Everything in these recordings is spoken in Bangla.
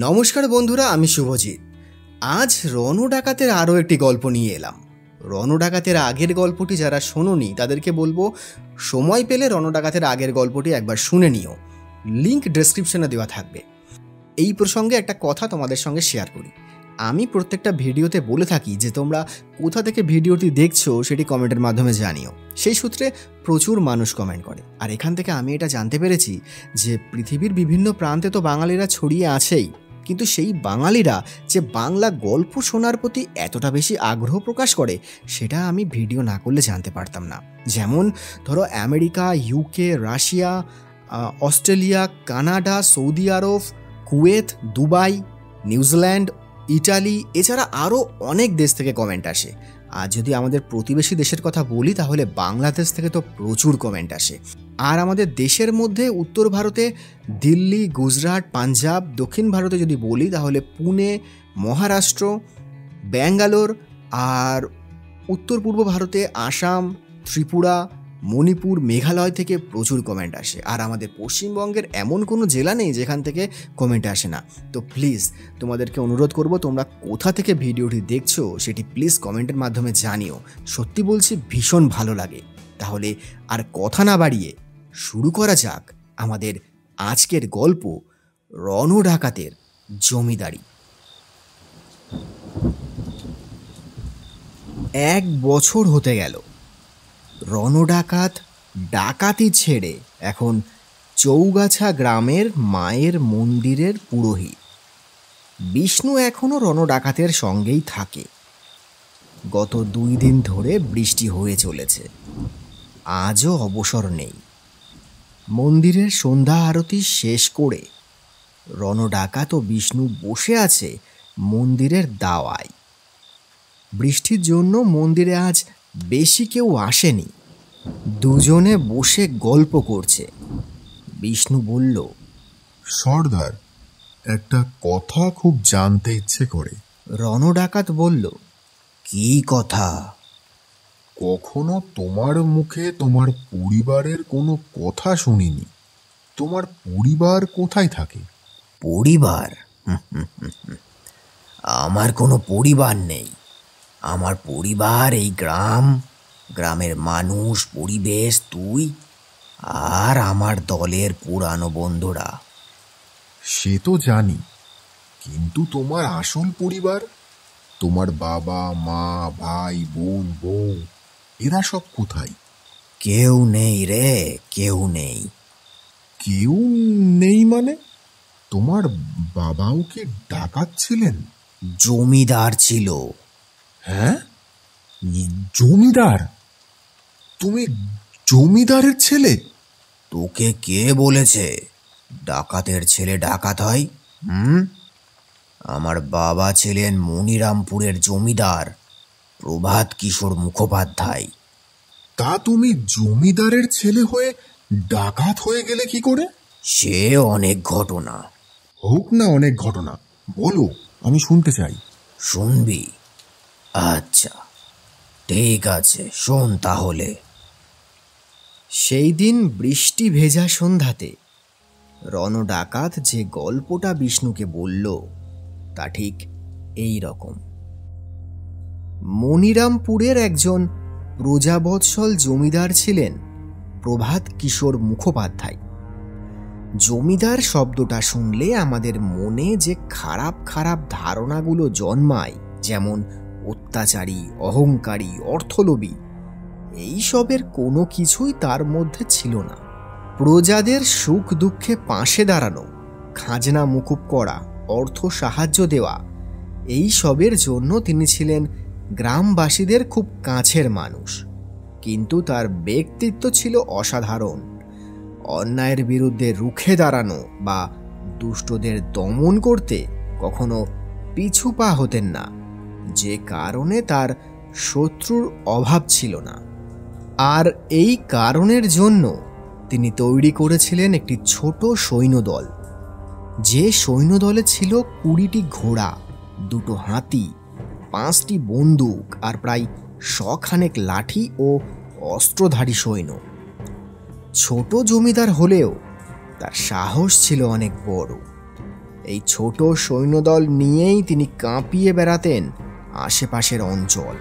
নমস্কার বন্ধুরা, আমি শুভজিৎ। আজ রণ ডাকাতের আরও একটি গল্প নিয়ে এলাম। রণ ডাকাতের আগের গল্পটি যারা শোনোনি তাদেরকে বলবো, সময় পেলে রণ ডাকাতের আগের গল্পটি একবার শুনে নিও। লিঙ্ক ডেসক্রিপশনে দেওয়া থাকবে। এই প্রসঙ্গে একটা কথা তোমাদের সঙ্গে শেয়ার করি। আমি প্রত্যেকটা ভিডিওতে বলে থাকি যে তোমরা কোথা থেকে ভিডিওটি দেখছো সেটি কমেন্টের মাধ্যমে জানিও। সেই সূত্রে প্রচুর মানুষ কমেন্ট করে, আর এখান থেকে আমি এটা জানতে পেরেছি যে পৃথিবীর বিভিন্ন প্রান্তে তো বাঙালিরা ছড়িয়ে আছেই, কিন্তু সেই বাঙালিরা যে বাংলা গল্প শোনার প্রতি এতটা বেশি আগ্রহ প্রকাশ করে সেটা আমি ভিডিও না করলে জানতে পারতাম না। যেমন ধরো America, UK, Russia, Australia, Canada, Saudi Arab, Kuwait, Dubai, New Zealand, Italy, এছাড়া আরও অনেক দেশ থেকে কমেন্ট আসে। আর যদি আমাদের প্রতিবেশী দেশের কথা বলি তাহলে বাংলাদেশ থেকে তো প্রচুর কমেন্ট আসে। আর আমাদের দেশের মধ্যে উত্তর ভারতে দিল্লি, গুজরাট, পাঞ্জাব, দক্ষিণ ভারতে যদি বলি তাহলে পুনে, মহারাষ্ট্র, ব্যাঙ্গালোর, আর উত্তর পূর্ব ভারতে আসাম, ত্রিপুরা, মণিপুর, মেঘালয় থেকে প্রচুর কমেন্ট আসে। আর আমাদের পশ্চিমবঙ্গের এমন কোনো জেলা নেই যেখান থেকে কমেন্ট আসে না। তো প্লিজ তোমাদেরকে অনুরোধ করব, তোমরা কোথা থেকে ভিডিওটি দেখছো সেটি প্লিজ কমেন্টের মাধ্যমে জানিও। সত্যি বলছি, ভীষণ ভালো লাগে। তাহলে আর কথা না বাড়িয়ে শুরু করা যাক আমাদের আজকের গল্প, রণ ডাকাতের জমিদারি। 1 বছর হতে গেল। রণ ডাকাত ডাকাতি ছেড়ে এখন চৌগাছা গ্রামের মায়ের মন্দিরের পুরোহিত। বিষ্ণু এখনও রণ ডাকাতের সঙ্গেই থাকে। গত 2 দিন ধরে বৃষ্টি হয়ে চলেছে, আজও অবসর নেই। মন্দিরের সন্ধ্যা আরতি শেষ করে রণ ডাকাত ও বিষ্ণু বসে আছে মন্দিরের দাওয়ায়। বৃষ্টির জন্য মন্দিরে আজ বেশি কেউ আসেনি। দুজনে বসে গল্প করছে। বিষ্ণু বলল, সর্দার, একটা কথা খুব জানতে ইচ্ছে করে। রণ ডাকাত বলল, কি কথা? কখনো তোমার মুখে তোমার পরিবারের কোনো কথা শুনিনি। তোমার পরিবার কোথায় থাকে? পরিবার? আমার কোনো পরিবার নেই। আমার পরিবার এই গ্রাম, গ্রামের মানুষ, পরিবেশ, তুই আর আমার দলের পুরানো বন্ধুরা। সে তো জানি, কিন্তু তোমার আসল পরিবার, তোমার বাবা, মা, ভাই, বোন, বউ, এরা সব কোথায়? কেউ নেই রে, কেউ নেই। কেউ নেই মানে? তোমার বাবাও কি ডাকাত ছিলেন? জমিদার ছিল। হ্যাঁ, জমিদার? তুমি জমিদারের ছেলে? তোকে কে বলেছে ডাকাতের ছেলে ডাকাত হয়? আমার বাবা ছিলেন মনিরামপুরের জমিদার প্রভাত কিশোর মুখোপাধ্যায়। তা তুমি জমিদারের ছেলে হয়ে ডাকাত হয়ে গেলে কি করে? সে অনেক ঘটনা। হোক না অনেক ঘটনা, বলো, আমি শুনতে চাই। শুনবি? আচ্ছা ঠিক আছে, শোন তাহলে। সেই দিন বৃষ্টি ভেজা সন্ধ্যাতে রণ ডাকাত যে গল্পটা বিষ্ণুকে বলল তা ঠিক এই রকম। মনিরামপুরের একজন প্রজাবৎসল জমিদার ছিলেন প্রভাত কিশোর মুখোপাধ্যায়। জমিদার শব্দটা শুনলে আমাদের মনে যে খারাপ খারাপ ধারণাগুলো জন্মায়, যেমন অত্যাচারী, অহংকারী, অর্থলোভী, এইসবের কোনো কিছুই তার মধ্যে ছিল না। প্রজাদের সুখ দুঃখে পাশে দাঁড়ানো, খাজনা মুকুব করা, অর্থ সাহায্য দেওয়া, এই সবের জন্য তিনি ছিলেন গ্রামবাসীদের খুব কাছের মানুষ। কিন্তু তার ব্যক্তিত্ব ছিল অসাধারণ। অন্যায়ের বিরুদ্ধে রুখে দাঁড়ানো বা দুষ্টদের দমন করতে কখনো পিছু পা হতেন না, যে কারণে তার শত্রুর অভাব ছিল না। আর এই কারণের জন্য তিনি তৈরি করেছিলেন একটি ছোট সৈন্যদল। যে সৈন্যদলে ছিল 20টি ঘোড়া, 2টো হাতি, 5টি বন্দুক আর প্রায় 100 খানেক লাঠি ও অস্ত্রধারী সৈন্য। ছোট জমিদার হলেও তার সাহস ছিল অনেক বড়। এই ছোট সৈন্যদল নিয়েই তিনি কাঁপিয়ে বেড়াতেন আশেপাশের অঞ্চল।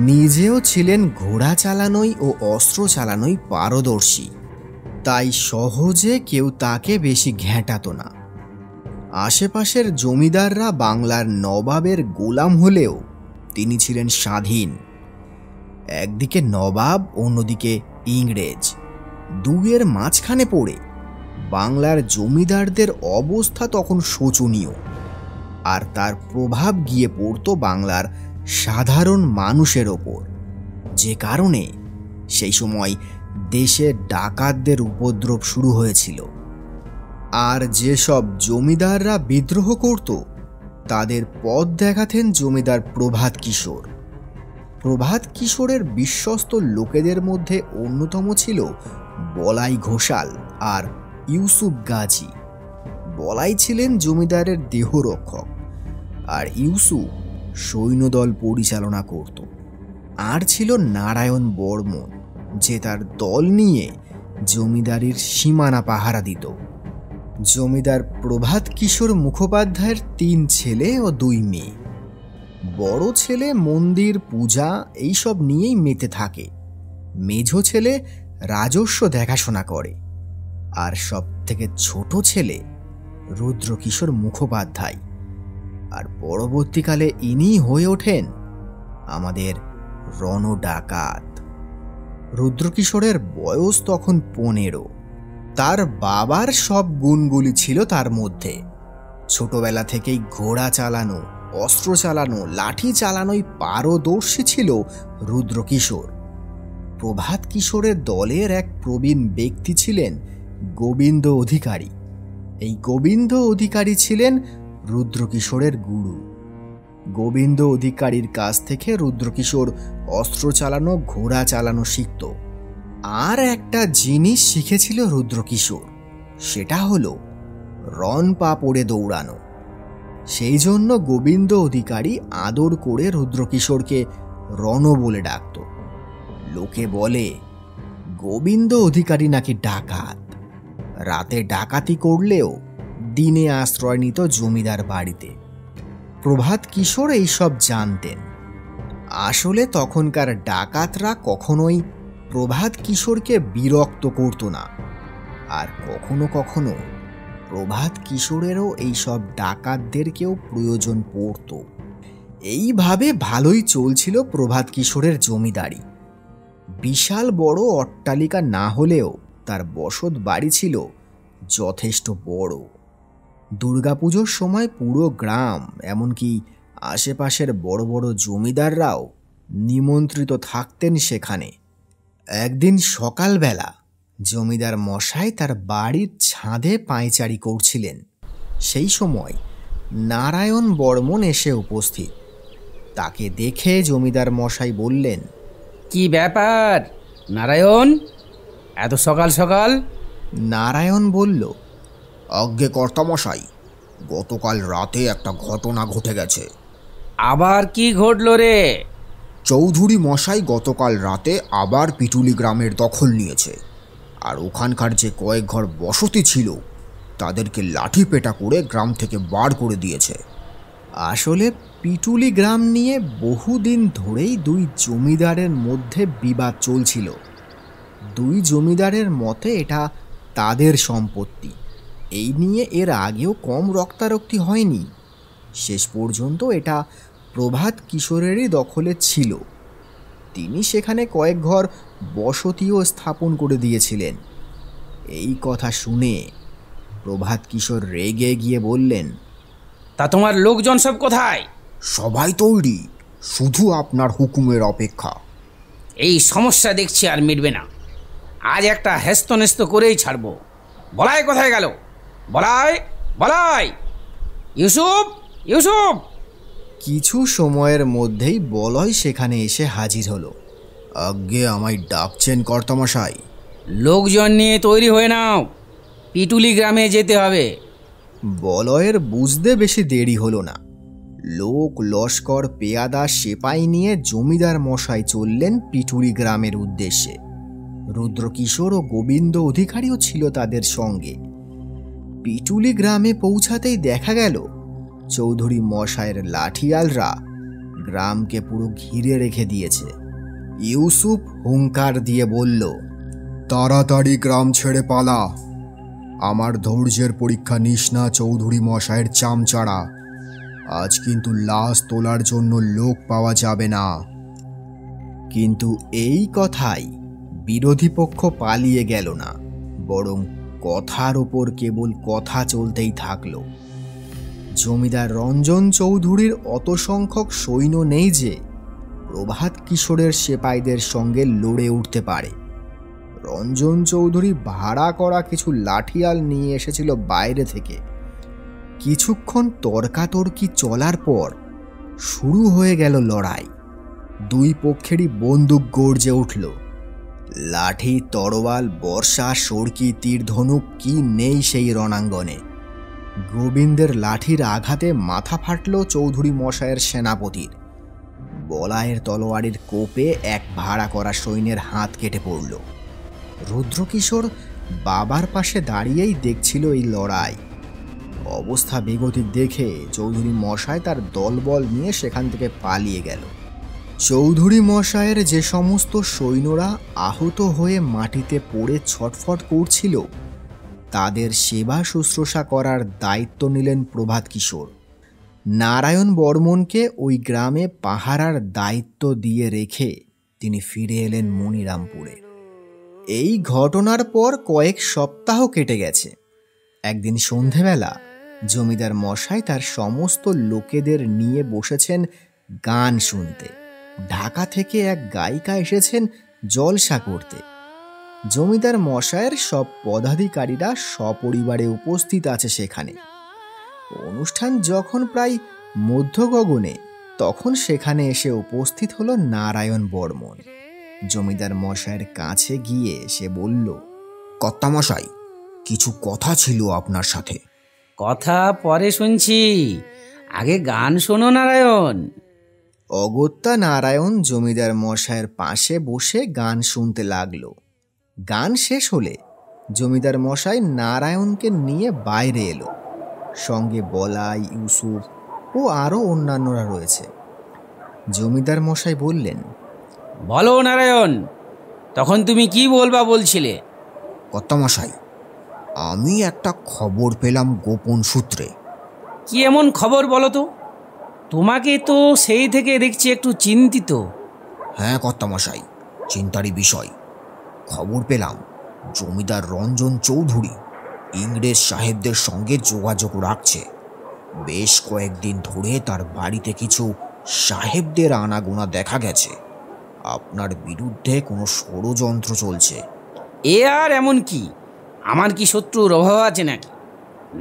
নিজেও ছিলেন ঘোড়া চালানোই ও অস্ত্র চালানোই পারদর্শী, তাই সহজে কেউ তাকে বেশি ঘেঁটাত না। আশেপাশের জমিদাররা বাংলার নবাবের গোলাম হলেও তিনি ছিলেন স্বাধীন। একদিকে নবাব, অন্যদিকে ইংরেজ, দুয়ের মাঝখানে পড়ে বাংলার জমিদারদের অবস্থা তখন শোচনীয়। আর তার প্রভাব গিয়ে পড়ত বাংলার সাধারণ মানুষের ওপর, যে কারণে সেই সময় দেশে ডাকাতদের উপদ্রব শুরু হয়েছিল। আর যেসব জমিদাররা বিদ্রোহ করত তাদের পথ দেখাতেন জমিদার প্রভাত কিশোর। প্রভাত কিশোরের বিশ্বস্ত লোকেদের মধ্যে অন্যতম ছিল বলাই ঘোষাল আর ইউসুফ গাজী। বলাই ছিলেন জমিদারের দেহরক্ষক, আর ইউসুফ সৈন্যদল পরিচালনা করত। আর ছিল নারায়ণ বর্মন, যে তার দল নিয়ে জমিদারির সীমানা পাহারা দিত। জমিদার প্রভাত কিশোর মুখোপাধ্যায়ের 3 ছেলে ও 2 মেয়ে। বড় ছেলে মন্দির পূজা এইসব নিয়েই মেতে থাকে, মেঝো ছেলে রাজস্ব দেখাশোনা করে, আর সব থেকে ছোট ছেলে রুদ্রকিশোর মুখোপাধ্যায়। আর পরবর্তীকালে ইনি হয়ে ওঠেন আমাদের রণডাকাত। রুদ্রকিশোরের বয়স তখন 15। তার বাবার সব গুণগুলি ছিল তার মধ্যে। ছোটবেলা থেকেই ঘোড়া চালানো, অস্ত্র চালানো, লাঠি চালানোই পারদর্শী ছিল রুদ্রকিশোর। প্রভাত কিশোরের দলের এক প্রবীণ ব্যক্তি ছিলেন গোবিন্দ অধিকারী। এই গোবিন্দ অধিকারী ছিলেন রুদ্রকিশোরের গুরু। গোবিন্দ অধিকারীর কাছ থেকে রুদ্রকিশোর অস্ত্র চালানো, ঘোড়া চালানো শিখত। আর একটা জিনিস শিখেছিল রুদ্রকিশোর, সেটা হলো রণ পা পড়ে দৌড়ানো। সেই জন্য গোবিন্দ অধিকারী আদর করে রুদ্রকিশোরকে রণ বলে ডাকত। লোকে বলে গোবিন্দ অধিকারী নাকি ডাকাত। রাতে ডাকাতি করলেও দিনে আশ্রয় নিত জমিদার বাড়িতে। প্রভাত কিশোর এইসব জানতেন। আসলে তখনকার ডাকাতরা কখনোই প্রভাত কিশোরকে বিরক্ত করত না, আর কখনো কখনো প্রভাত কিশোরেরও এইসব ডাকাতদেরকেও প্রয়োজন পড়ত। এইভাবে ভালোই চলছিল প্রভাত কিশোরের জমিদারি। বিশাল বড় অট্টালিকা না হলেও তার বসত বাড়ি ছিল যথেষ্ট বড়। দুর্গাপুজোর সময় পুরো গ্রাম, এমনকি আশেপাশের বড় বড় জমিদাররাও নিমন্ত্রিত থাকতেন সেখানে। একদিন সকালবেলা জমিদার মশাই তার বাড়ির ছাদে পায়চারি করছিলেন। সেই সময় নারায়ণ বর্মন এসে উপস্থিত। তাকে দেখে জমিদার মশাই বললেন, কি ব্যাপার নারায়ণ, এত সকাল সকাল? নারায়ণ বলল, আজ্ঞে কর্তামশাই, গতকাল রাতে একটা ঘটনা ঘটে গেছে। আবার কি ঘটলো রে? চৌধুরী মশাই গতকাল রাতে আবার পিটুলি গ্রামের দখল নিয়েছে, আর ওখানকার যে কয়েক ঘর বসতি ছিল তাদেরকে লাঠি পেটা করে গ্রাম থেকে বার করে দিয়েছে। আসলে পিটুলি গ্রাম নিয়ে বহুদিন ধরেই 2 জমিদারের মধ্যে বিবাদ চলছিল। 2 জমিদারের মতে এটা তাদের সম্পত্তি। এই নিয়ে এর আগেও কম রক্তারক্তি হয়নি। শেষ পর্যন্ত এটা প্রভাত কিশোরেরই দখলে ছিল। তিনি সেখানে কয়েক ঘর বসতিও স্থাপন করে দিয়েছিলেন। এই কথা শুনে প্রভাত কিশোর রেগে গিয়ে বললেন, তা তোমার লোকজন সব কোথায়? সবাই তৈরি, শুধু আপনার হুকুমের অপেক্ষা। এই সমস্যা দেখছি আর মিটবে না। আজ একটা হেস্তনেস্ত করেই ছাড়বো। বলাই কোথায় গেল? বলাই, বলাই! ইউসুফ, ইউসুফ! কিছু সময়ের মধ্যেই বলয় সেখানে এসে হাজির হলো। আজ্ঞে, আমায় ডাকছেন কর্তামশাই? লোকজন নিয়ে তৈরি হয়ে নাও, পিটুলি গ্রামে যেতে হবে। বলয়ের বুঝতে বেশি দেরি হলো না। লোক লস্কর, পেয়াদা, সেপাই নিয়ে জমিদার মশাই চললেন পিটুলি গ্রামের উদ্দেশ্যে। রুদ্রকিশোর ও গোবিন্দ অধিকারীও ছিল তাদের সঙ্গে। পিটুলি গ্রামে পৌঁছাতেই দেখা গেল চৌধুরী মশাইয়ের লাঠিয়ালরা গ্রামকে পুরো ঘিরে রেখে দিয়েছে। ইউসুফ হুঙ্কার দিয়ে বলল, তাড়াতাড়ি গ্রাম ছেড়ে পালা। আমার ধৈর্যের পরীক্ষা নিস না চৌধুরী মশাইয়ের চামচাড়া। আজ কিন্তু লাশ তোলার জন্য লোক পাওয়া যাবে না। কিন্তু এই কথাই বিরোধী পক্ষ পালিয়ে গেল না, বরং কথার ওপর কেবল কথা চলতেই থাকলো। জমিদার রঞ্জন চৌধুরীর অত সংখ্যক সৈন্য নেই যে প্রভাত কিশোরের সেপাইদের সঙ্গে লড়ে উঠতে পারে। রঞ্জন চৌধুরী ভাড়া করা কিছু লাঠিয়াল নিয়ে এসেছিল বাইরে থেকে। কিছুক্ষণ তর্কাতর্কি চলার পর শুরু হয়ে গেল লড়াই। দুই পক্ষেরই বন্দুক গর্জে উঠল। লাঠি, তরোয়াল, বর্ষা, সড়কি, তীর, ধনুক কি নেই সেই রণাঙ্গনে। গোবিন্দের লাঠির আঘাতে মাথা ফাটল চৌধুরী মশাইয়ের সেনাপতির। বলায়ের তলোয়ারের কোপে এক ভাড়া করা সৈন্যের হাত কেটে পড়ল। রুদ্রকিশোর বাবার পাশে দাঁড়িয়েই দেখছিল এই লড়াই। অবস্থা বেগতিক দেখে চৌধুরী মশাই তার দলবল নিয়ে সেখান থেকে পালিয়ে গেল। চৌধুরী মশাইয়ের যে সমস্ত সৈন্যরা আহত হয়ে মাটিতে পড়ে ছটফট করছিল, তাদের সেবা শুশ্রূষা করার দায়িত্ব নিলেন প্রভাত কিশোর। নারায়ণ বর্মনকে ওই গ্রামে পাহারার দায়িত্ব দিয়ে রেখে তিনি ফিরে এলেন মনিরামপুরে। এই ঘটনার পর কয়েক সপ্তাহ কেটে গেছে। একদিন সন্ধেবেলা জমিদার মশাই তার সমস্ত লোকেদের নিয়ে বসেছেন গান শুনতে। ঢাকা থেকে এক গায়িকা এসেছেন জলসা করতে। জমিদার মশাইয়ের সব পদাধিকারীরা সপরিবারে উপস্থিত আছে সেখানে। অনুষ্ঠান যখন প্রায় মধ্য গগনে, তখন সেখানে এসে উপস্থিত হলো নারায়ণ বর্মন। জমিদার মশাইয়ের কাছে গিয়ে সে বলল, কর্তামশাই, কিছু কথা ছিল আপনার সাথে। কথা পরে শুনছি, আগে গান শোনো নারায়ণ। অগত্যা নারায়ণ জমিদার মশাইয়ের পাশে বসে গান শুনতে লাগলো। গান শেষ হলে জমিদার মশাই নারায়ণকে নিয়ে বাইরে এলো। সঙ্গে বলাই, ইউসুফ ও আরও অন্যান্যরা রয়েছে। জমিদার মশাই বললেন, বলো নারায়ণ, তখন তুমি কি বলবা বলছিলে? কর্তামশাই, আমি একটা খবর পেলাম গোপন সূত্রে। কি এমন খবর বলো তো? তোমাকে তো সেই থেকে দেখছি একটু চিন্তিত। হ্যাঁ কর্তামশাই, চিন্তারই বিষয়। খবর পেলাম জমিদার রঞ্জন চৌধুরী ইংরেজ সাহেবদের সঙ্গে যোগাযোগ রাখছে। বেশ কয়েকদিন ধরে তার বাড়িতে কিছু সাহেবদের আনাগোনা দেখা গেছে। আপনার বিরুদ্ধে কোনো ষড়যন্ত্র চলছে। এ আর এমন কি? আমার কি শত্রুর অভাব আছে নাকি?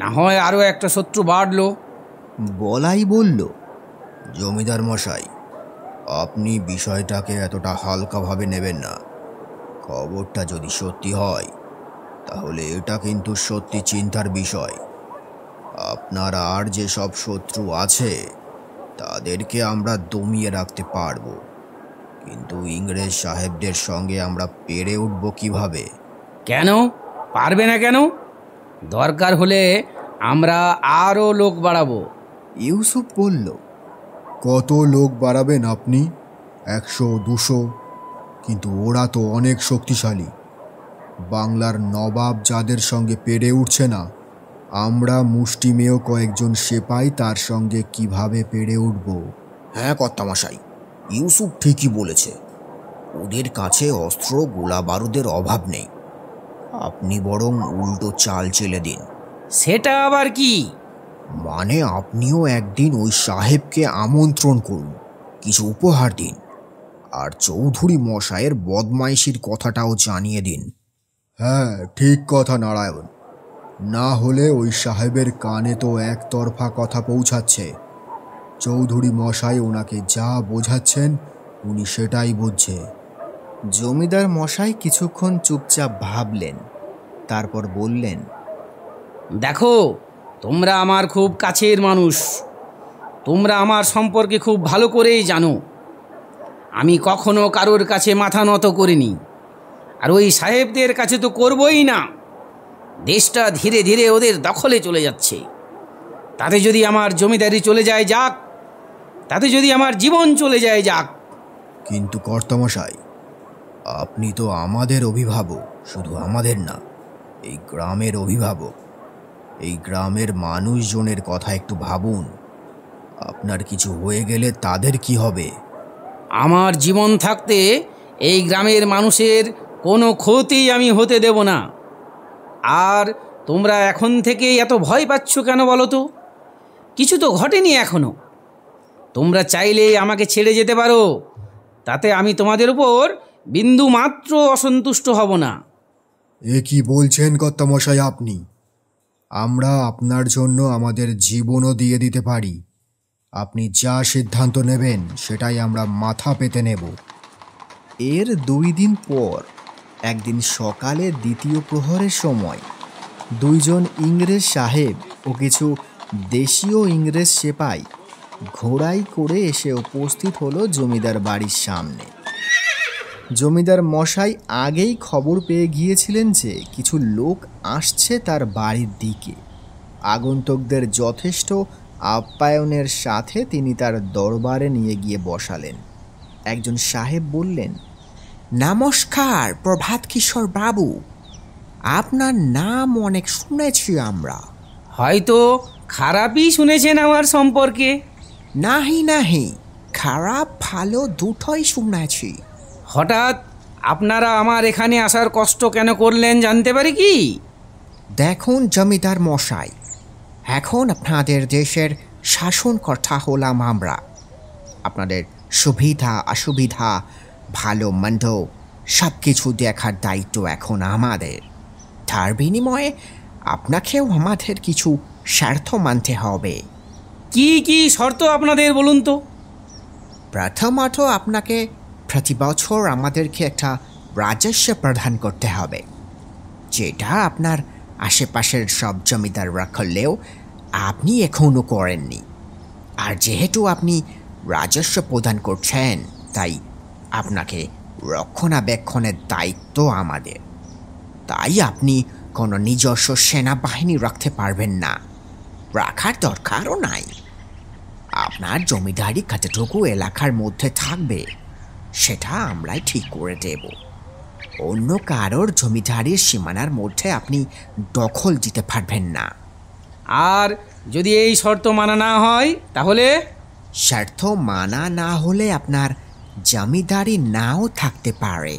না হয় আরও একটা শত্রু বাড়লো। বলাই বলল, জমিদার মশাই, আপনি বিষয়টাকে এতটা হালকাভাবে নেবেন না। খবরটা যদি সত্যি হয় তাহলে এটা কিন্তু সত্যি চিন্তার বিষয়। আপনার আর যে সব শত্রু আছে তাদেরকে আমরা দমিয়ে রাখতে পারবো, কিন্তু ইংরেজ সাহেবদের সঙ্গে আমরা পেরে উঠব কিভাবে? কেন পারবে না? কেন? দরকার হলে আমরা আরও লোক বাড়াবো। ইউসুফ বলল, কত লোক বাড়াবেন আপনি? 100-200? কিন্তু ওরা তো অনেক শক্তিশালী। বাংলার নবাব যাদের সঙ্গে পেরে উঠছে না, আমরা মুষ্টিমেয় কয়েকজন সেপাই তার সঙ্গে কিভাবে পেরে উঠব? হ্যাঁ কর্তামশাই, ইউসুফ ঠিকই বলেছে। ওদের কাছে অস্ত্র গোলা বারুদের অভাব নেই। আপনি বরং উল্টো চাল চেলে দিন। সেটা আবার কি? মানে আপনিও একদিন ওই সাহেবকে আমন্ত্রণ করুন, কিছু উপহার দিন, আর চৌধুরী মশাইয়ের বদমাইশির কথাটাও জানিয়ে দিন। হ্যাঁ, ঠিক কথা নারায়ণ। না হলে ওই সাহেবের কানে তো একতরফা কথা পৌঁছাচ্ছে। চৌধুরী মশাই ওনাকে যা বোঝাচ্ছেন উনি সেটাই বুঝছে। জমিদার মশাই কিছুক্ষণ চুপচাপ ভাবলেন, তারপর বললেন, দেখো, তোমরা আমার খুব কাছের মানুষ। তোমরা আমার সম্পর্কে খুব ভালো করেই জানো। আমি কখনো কারোর কাছে মাথা নত করিনি, আর ওই সাহেবদের কাছে তো করবই না। দেশটা ধীরে ধীরে ওদের দখলে চলে যাচ্ছে। তাতে যদি আমার জমিদারি চলে যায় যাক, তাতে যদি আমার জীবন চলে যায় যাক। কিন্তু কর্তামশাই, আপনি তো আমাদের অভিভাবক, শুধু আমাদের না, এই গ্রামের অভিভাবক। এই গ্রামের মানুষজনের কথা একটু ভাবুন। আপনার কিছু হয়ে গেলে তাদের কি হবে? আমার জীবন থাকতে এই গ্রামের মানুষের কোনো ক্ষতি আমি হতে দেব না। আর তোমরা এখন থেকেই এত ভয় পাচ্ছ কেন বলো তো? কিছু তো ঘটেনি এখনো। তোমরা চাইলে আমাকে ছেড়ে যেতে পারো, তাতে আমি তোমাদের উপর বিন্দু মাত্র অসন্তুষ্ট হব না। এ কি বলছেন কর্তামশাই আপনি? আমরা আপনার জন্য আমাদের জীবনও দিয়ে দিতে পারি। আপনি যা সিদ্ধান্ত নেবেন সেটাই আমরা মাথা পেতে নেব। এর 2 দিন পর একদিন সকালে দ্বিতীয় প্রহরের সময় 2 জন ইংরেজ সাহেব ও কিছু দেশীয় ইংরেজ সেপাই ঘোড়ায় করে এসে উপস্থিত হলো জমিদার বাড়ির সামনে। জমিদার মশাই আগেই খবর পেয়ে গিয়েছিলেন যে কিছু লোক আসছে তার বাড়ির দিকে। আগন্তুকদের যথেষ্ট আপ্যায়নের সাথে তিনি তার দরবারে নিয়ে গিয়ে বসালেন। একজন সাহেব বললেন, নমস্কার প্রভাত কিশোর বাবু, আপনার নাম অনেক শুনেছি আমরা। হয়তো খারাপই শুনেছেন আমার সম্পর্কে। নাহি নাহি, খারাপ ভালো দুটোই শুনেছি। হঠাৎ আপনারা আমার এখানে আসার কষ্ট কেন করলেন জানতে পারি কি? দেখুন জমিদার মশাই, এখন আপনাদের দেশের শাসনকর্তা হলাম আমরা। আপনাদের সুবিধা অসুবিধা, ভালো মন্দ সব কিছু দেখার দায়িত্ব এখন আমাদের। তার বিনিময়ে আপনাকেও আমাদের কিছু স্বার্থ মানতে হবে। কি কি শর্ত আপনাদের বলুন তো? প্রথমত আপনাকে প্রতি বছর আমাদেরকে একটা রাজস্ব প্রদান করতে হবে, যেটা আপনার আশেপাশের সব জমিদাররা করলেও আপনি এখনও করেননি। আর যেহেতু আপনি রাজস্ব প্রদান করছেন, তাই আপনাকে রক্ষণাবেক্ষণের দায়িত্ব আমাদের। তাই আপনি কোনো নিজস্ব সেনাবাহিনী রাখতে পারবেন না, রাখার দরকারও নাই। আপনার জমিদারি কতটুকু এলাকার মধ্যে থাকবে সেটা আমরাই ঠিক করে দেব। অন্য কারোর জমিদারির সীমানার মধ্যে আপনি দখল দিতে পারবেন না। আর যদি এই শর্ত মানা না হয় তাহলে? শর্ত মানা না হলে আপনার জমিদারি নাও থাকতে পারে,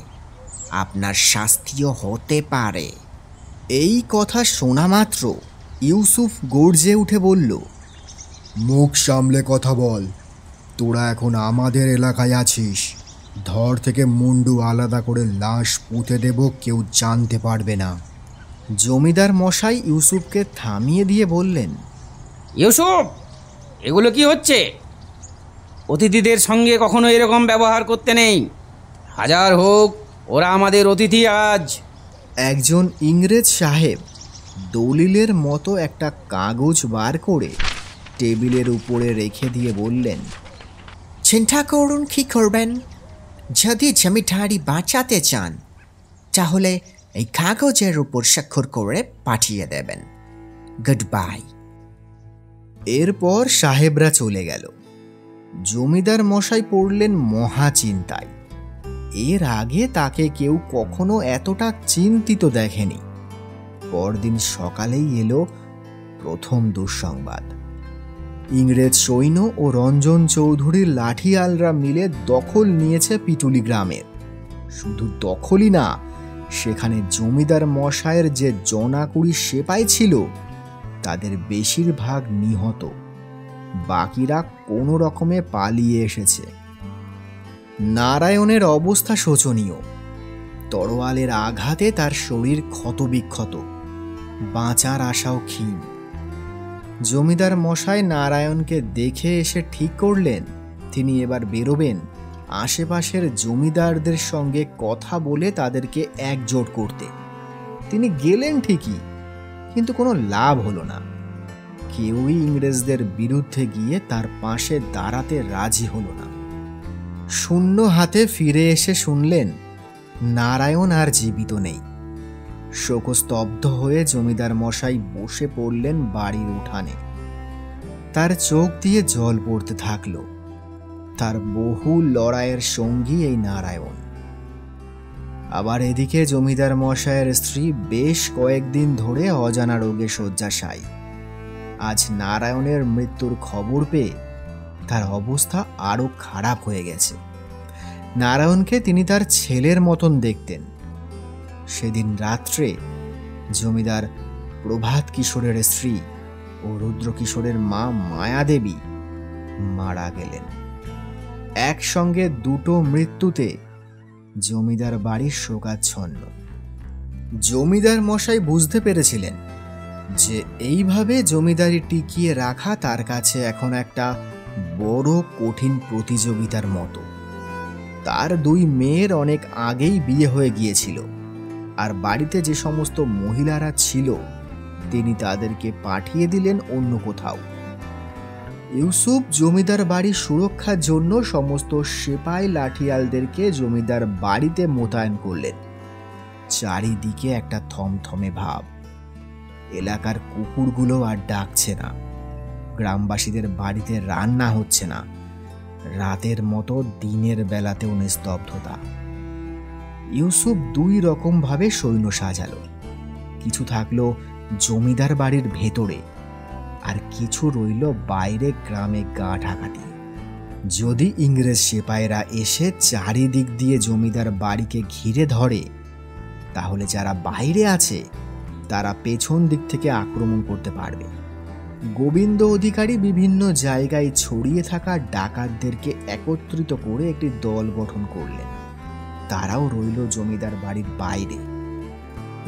আপনার শাস্তিও হতে পারে। এই কথা শোনা মাত্র ইউসুফ গর্জে উঠে বলল, মুখ সামলে কথা বল। তোরা এখন আমাদের এলাকায় আছিস। ধর থেকে মুন্ডু আলাদা করে লাশ পুঁতে দেব, কেউ জানতে পারবে না। জমিদার মশাই ইউসুফকে থামিয়ে দিয়ে বললেন, ইউসুফ, এগুলো কি হচ্ছে? অতিথিদের সঙ্গে কখনো এরকম ব্যবহার করতে নেই। হাজার হোক ওরা আমাদের অতিথি আজ। একজন ইংরেজ সাহেব দলিলের মতো একটা কাগজ বার করে টেবিলের উপরে রেখে দিয়ে বললেন, চিন্তা করুন কি করবেন। যদি জমিদারি বাঁচাতে চান তাহলে এই কাগজের উপর স্বাক্ষর করে পাঠিয়ে দেবেন। Good bye. এরপর সাহেবরা চলে গেল। জমিদার মশাই পড়লেন মহা চিন্তায়। এর আগে তাকে কেউ কখনো এতটা চিন্তিত দেখেনি। পরদিন সকালেই এলো প্রথম দুঃসংবাদ। ইংরেজ সৈন্য ও রঞ্জন চৌধুরীর লাঠিয়ালরা মিলে দখল নিয়েছে পিটুলি গ্রামের। শুধু দখলই না, সেখানে জমিদার মশায়ের যে জনাকুড়ি সেপাই ছিল তাদের বেশিরভাগ নিহত, বাকিরা কোনো রকমে পালিয়ে এসেছে। নারায়ণের অবস্থা শোচনীয়। তরোয়ালের আঘাতে তার শরীর ক্ষতবিক্ষত, বাঁচার আশাও ক্ষীণ। জমিদার মশাই নারায়ণকে দেখে এসে ঠিক করলেন তিনি এবার বেরোবেন আশেপাশের জমিদারদের সঙ্গে কথা বলে তাদেরকে একজোট করতে। তিনি গেলেন ঠিকই, কিন্তু কোনো লাভ হলো না। কেউই ইংরেজদের বিরুদ্ধে গিয়ে তার পাশে দাঁড়াতে রাজি হলো না। শূন্য হাতে ফিরে এসে শুনলেন নারায়ণ আর জীবিত নেই। শোকস্তব্ধ হয়ে জমিদার মশাই বসে পড়লেন বাড়ির উঠানে। তার চোখ দিয়ে জল পড়তে থাকলো। তার বহু লড়াইয়ের সঙ্গী এই নারায়ণ। আবার এদিকে জমিদার মশাইয়ের স্ত্রী বেশ কয়েকদিন ধরে অজানা রোগে শয্যাশায়ী। আজ নারায়ণের মৃত্যুর খবর পেয়ে তার অবস্থা আরো খারাপ হয়ে গেছে। নারায়ণকে তিনি তার ছেলের মতন দেখতেন। সেদিন রাত্রে জমিদার প্রভাত কিশোরের স্ত্রী ও রুদ্রকিশোরের মা মায়াদেবী মারা গেলেন। একসঙ্গে দুটো মৃত্যুতে জমিদার বাড়ির শোকাচ্ছন্ন। জমিদার মশাই বুঝতে পেরেছিলেন যে এইভাবে জমিদারি টিকিয়ে রাখা তার কাছে এখন একটা বড় কঠিন প্রতিযোগিতার মতো। তার দুই মেয়ের অনেক আগেই বিয়ে হয়ে গিয়েছিল, আর বাড়িতে যে সমস্ত মহিলারা ছিল তিনি তাদেরকে পাঠিয়ে দিলেন অন্য কোথাও। ইউসুফ জমিদার বাড়ির সুরক্ষার জন্য সমস্ত সিপাই লাঠিয়ালদেরকে জমিদার বাড়িতে মোতায়েন করলেন। চারিদিকে একটা থমথমে ভাব। এলাকার কুকুরগুলো আর ডাকছে না, গ্রামবাসীদের বাড়িতে রান্না হচ্ছে না, রাতের মতো দিনের বেলাতেও নিস্তব্ধতা। ইউসুফ দুই রকম ভাবে সৈন্য সাজালো। কিছু থাকলো জমিদার বাড়ির ভেতরে, আর কিছু রইল বাইরে গ্রামে গা ঢাকা দিয়ে। যদি ইংরেজ সিপাহীরা এসে চারিদিক দিয়ে জমিদার বাড়িকে ঘিরে ধরে, তাহলে যারা বাইরে আছে তারা পেছন দিক থেকে আক্রমণ করতে পারবে। গোবিন্দ অধিকারী বিভিন্ন জায়গায় ছড়িয়ে থাকা ডাকাতদেরকে একত্রিত করে একটি দল গঠন করলেন। তারাও রইল জমিদার বাড়ির বাইরে।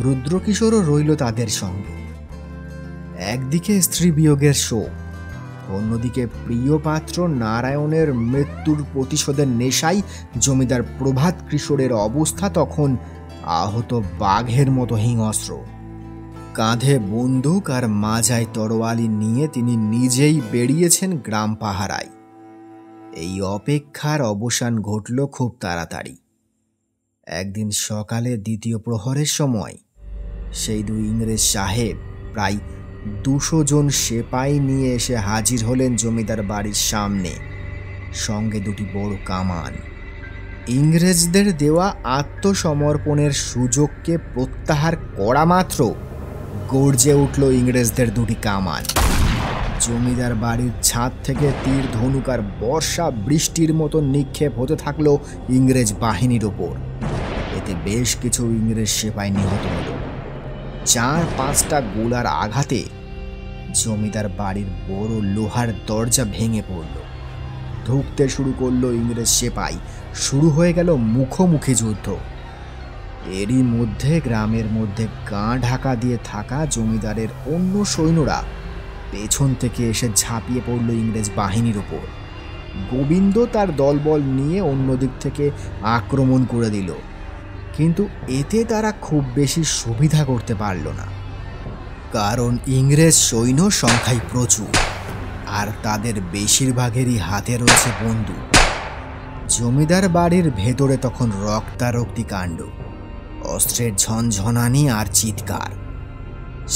রুদ্রকিশোরও রইল তাদের সঙ্গে। একদিকে স্ত্রী বিয়োগের শোক, অন্যদিকে প্রিয় পাত্র নারায়ণের মৃত্যুর প্রতিশোধের নেশায় জমিদার প্রভাত কিশোরের অবস্থা তখন আহত বাঘের মতো হিংস্র। কাঁধে বন্দুক আর মাজায় তরোয়ালি নিয়ে তিনি নিজেই বেরিয়েছেন গ্রাম পাহারায়। এই অপেক্ষার অবসান ঘটল খুব তাড়াতাড়ি। একদিন সকালে দ্বিতীয় প্রহরের সময় সেই দুই ইংরেজ সাহেব প্রায় 200 জন সেপাই নিয়ে এসে হাজির হলেন জমিদার বাড়ির সামনে, সঙ্গে দুটি বড় কামান। ইংরেজদের দেওয়া আত্মসমর্পণের সুযোগকে প্রত্যাহার করা মাত্র গর্জে উঠল ইংরেজদের দুটি কামান। জমিদার বাড়ির ছাদ থেকে তীর ধনুক আর বর্ষা বৃষ্টির মতো নিক্ষেপ হতে থাকলো ইংরেজ বাহিনীর ওপর। এতে বেশ কিছু ইংরেজ সেপাই নিহত হল। 4-5টা গোলার আঘাতে জমিদার বাড়ির বড় লোহার দরজা ভেঙে পড়ল। ঢুকতে শুরু করলো ইংরেজ সেপাই। শুরু হয়ে গেল মুখোমুখি যুদ্ধ। এরই মধ্যে গ্রামের মধ্যে গা ঢাকা দিয়ে থাকা জমিদারের অন্য সৈন্যরা পেছন থেকে এসে ঝাঁপিয়ে পড়ল ইংরেজ বাহিনীর ওপর। গোবিন্দ তার দলবল নিয়ে অন্যদিক থেকে আক্রমণ করে দিল, কিন্তু এতে তারা খুব বেশি সুবিধা করতে পারল না, কারণ ইংরেজ সৈন্য সংখ্যায় প্রচুর আর তাদের বেশিরভাগেরই হাতে রয়েছে বন্দুক। জমিদার বাড়ির ভেতরে তখন রক্তারক্তি কাণ্ড, অস্ত্রের ঝনঝনানি আর চিৎকার।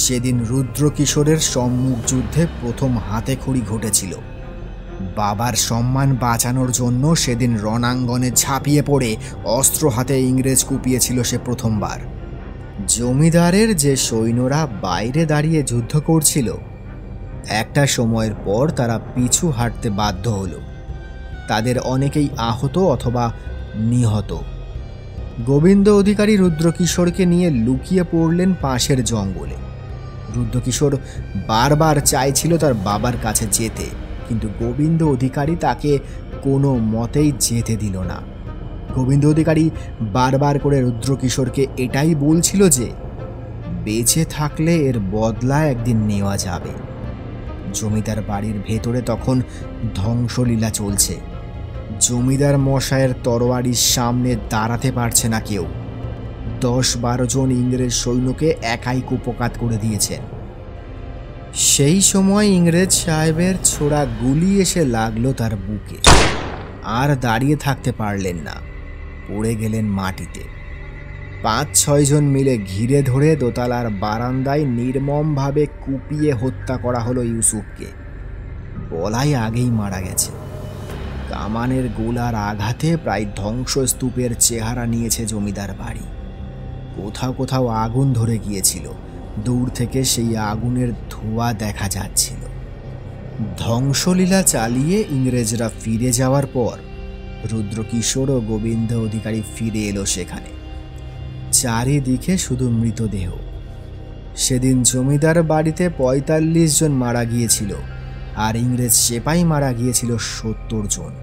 সেদিন রুদ্রকিশোরের সম্মুখ যুদ্ধে প্রথম হাতেখড়ি ঘটেছিল। বাবার সম্মান বাঁচানোর জন্য সেদিন রণাঙ্গনে ঝাঁপিয়ে পড়ে অস্ত্র হাতে ইংরেজ কুপিয়েছিল সে প্রথমবার। জমিদারের যে সৈন্যরা বাইরে দাঁড়িয়ে যুদ্ধ করছিল, একটা সময়ের পর তারা পিছু হাঁটতে বাধ্য হলো। তাদের অনেকেই আহত অথবা নিহত। গোবিন্দ অধিকারী রুদ্রকিশোরকে নিয়ে লুকিয়ে পড়লেন পাশের জঙ্গলে। রুদ্রকিশোর বারবার চাইছিল তার বাবার কাছে যেতে, কিন্তু গোবিন্দ অধিকারী তাকে কোনো মতেই যেতে দিল না। গোবিন্দ অধিকারী বারবার করে রুদ্রকিশোরকে এটাই বলছিল যে বেঁচে থাকলে এর বদলা একদিন নেওয়া যাবে। জমিদার বাড়ির ভেতরে তখন ধ্বংসলীলা চলছে। জমিদার মশাইয়ের তরবারির সামনে দাঁড়াতে পারছে না কেউ। 10-12 জন ইংরেজ সৈন্যকে একাই কুপকাত করে দিয়েছেন। সেই সময় ইংরেজ সাহেবের ছোড়া গুলি এসে লাগলো তার বুকে। আর দাঁড়িয়ে থাকতে পারলেন না, পড়ে গেলেন মাটিতে। 5-6 জন মিলে ঘিরে ধরে দোতলার বারান্দায় নির্মমভাবে কুপিয়ে হত্যা করা হলো ইউসুফকে। বলাই আগেই মারা গেছে। কামানের গোলার আঘাতে প্রায় ধ্বংসস্তূপের চেহারা নিয়েছে জমিদার বাড়ি। কোথাও কোথাও আগুন ধরে গিয়েছিল, দূর থেকে সেই আগুনের ধোঁয়া দেখা যাচ্ছিল। ধ্বংসলীলা চালিয়ে ইংরেজরা ফিরে যাওয়ার পর রুদ্রকিশোর ও গোবিন্দ অধিকারী ফিরে এলো সেখানে। চারিদিকে শুধু মৃতদেহ। সেদিন জমিদার বাড়িতে 45 জন মারা গিয়েছিল, আর ইংরেজ সেপাই মারা গিয়েছিল 70 জন।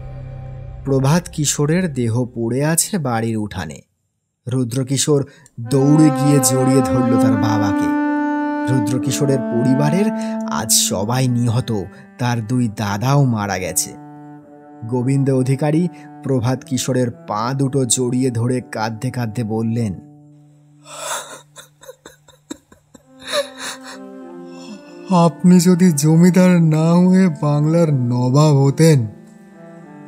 প্রভাত কিশোরের দেহ পড়ে আছে বাড়ির উঠানে। রুদ্রকিশোর দৌড়ে গিয়ে জড়িয়ে ধরল তার বাবাকে। রুদ্রকিশোরের পরিবারের আজ সবাই নিহত, তার 2 দাদাও মারা গেছে। গোবিন্দ অধিকারী প্রভাত কিশোরের পা দুটো জড়িয়ে ধরে কাঁদতে কাঁদতে বললেন, আপনি যদি জমিদার না হয়ে বাংলার নবাব হতেন,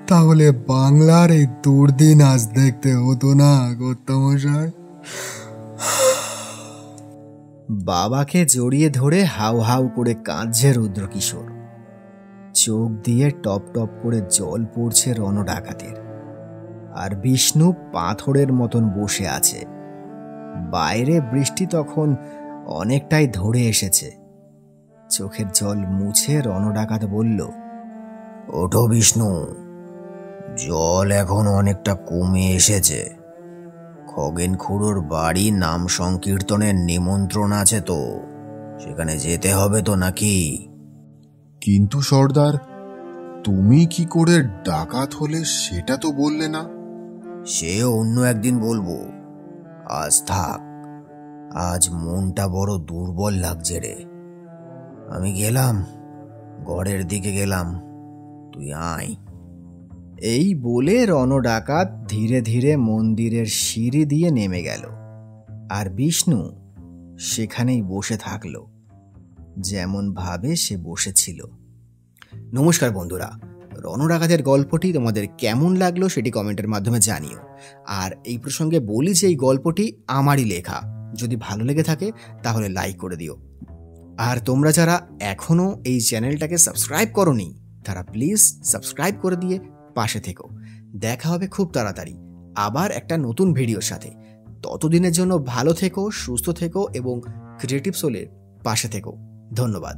তাহলে বাংলার এই দুর্দিন আজ দেখতে হতো না কর্তামশাই। বাবাকে জড়িয়ে ধরে হাউ হাউ করে কাঁদছে রুদ্রকিশোর। চোখ দিয়ে টপ টপ করে জল পড়ছে রণডাকাতের। আর বিষ্ণু পাথরের মতন বসে আছে। বাইরে বৃষ্টি তখন অনেকটাই ধরে এসেছে। চোখের জল মুছে রণডাকাত বলল, ওঠো বিষ্ণু, জল এখন অনেকটা কমে এসেছে। খগেন খুড়োর বাড়ি নাম সংকীর্তনের নিমন্ত্রণ আছে, তো সেখানে যেতে হবে তো নাকি? কিন্তু সর্দার, তুমি কি করে ডাকাত হলে সেটা তো বললে না। সে অন্য একদিন বলবো, আজ থাক। আজ মনটা বড় দুর্বল লাগছে রে। আমি গেলাম, ঘরের দিকে গেলাম, তুই আয়। এই বলে রণডাকাত ধীরে ধীরে মন্দিরের সিঁড়ি দিয়ে নেমে গেল। আর বিষ্ণু সেখানেই বসে থাকলো, যেমন ভাবে সে বসেছিল। নমস্কার বন্ধুরা, রণডাকাতের গল্পটি তোমাদের কেমন লাগলো সেটি কমেন্টের মাধ্যমে জানিও। আর এই প্রসঙ্গে বলি যে এই গল্পটি আমারই লেখা। যদি ভালো লেগে থাকে তাহলে লাইক করে দিও। আর তোমরা যারা এখনও এই চ্যানেলটাকে সাবস্ক্রাইব করোনি, তারা প্লিজ সাবস্ক্রাইব করে দিয়ে পাশে থেকো। দেখা হবে খুব তাড়াতাড়ি আবার একটা নতুন ভিডিওর সাথে। ততদিনের জন্য ভালো থেকো, সুস্থ থেকো এবং ক্রিয়েটিভ সোলের পাশে থেকো। ধন্যবাদ।